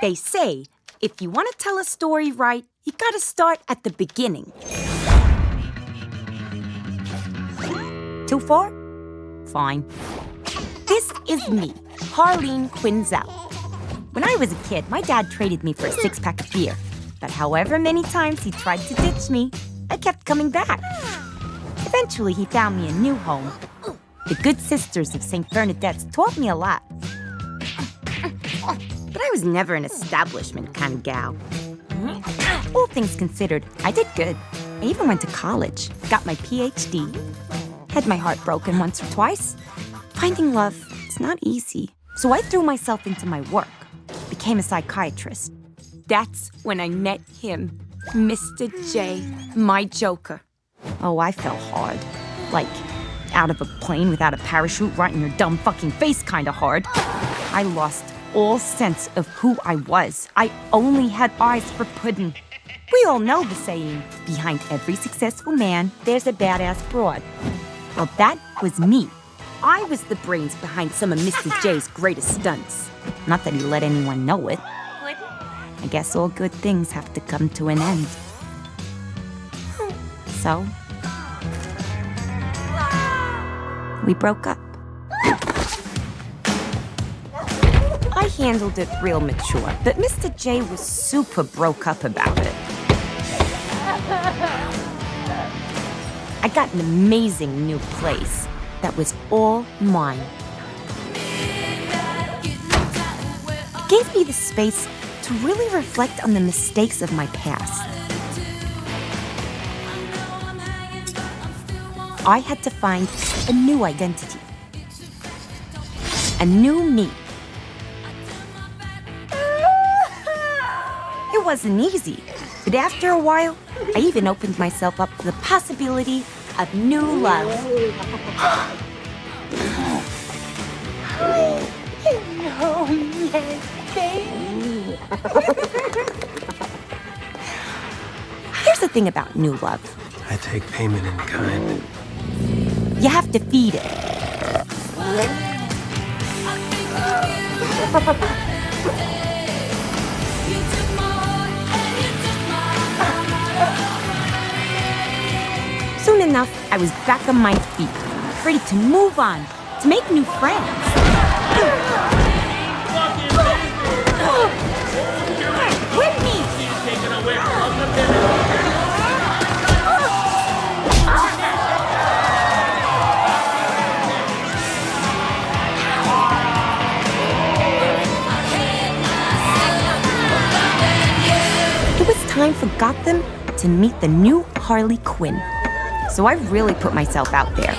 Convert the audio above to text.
They say, if you want to tell a story right, you gotta start at the beginning. Too far? Fine. This is me, Harleen Quinzel. When I was a kid, my dad traded me for a six-pack of beer. But however many times he tried to ditch me, I kept coming back. Eventually, he found me a new home. The good sisters of St. Bernadette's taught me a lot. But I was never an establishment kind of gal. All things considered, I did good. I even went to college, got my PhD. Had my heart broken once or twice. Finding love, it's not easy. So I threw myself into my work, became a psychiatrist. That's when I met him, Mr. J, my joker. Oh, I fell hard. Like, out of a plane without a parachute right in your dumb fucking face kind of hard. I lost all sense of who I was. I only had eyes for pudding. We all know the saying, behind every successful man, there's a badass broad. Well, that was me. I was the brains behind some of Mr. J's greatest stunts. Not that he let anyone know it. I guess all good things have to come to an end. So, we broke up. I handled it real mature, but Mr. J was super broke up about it. I got an amazing new place that was all mine. It gave me the space to really reflect on the mistakes of my past. I had to find a new identity. A new me. It wasn't easy, but after a while, I even opened myself up to the possibility of new love. Here's the thing about new love. I take payment in kind. You have to feed it. Soon enough, I was back on my feet, ready to move on, to make new friends. With me! It was time for Gotham to meet the new Harley Quinn. So I really put myself out there.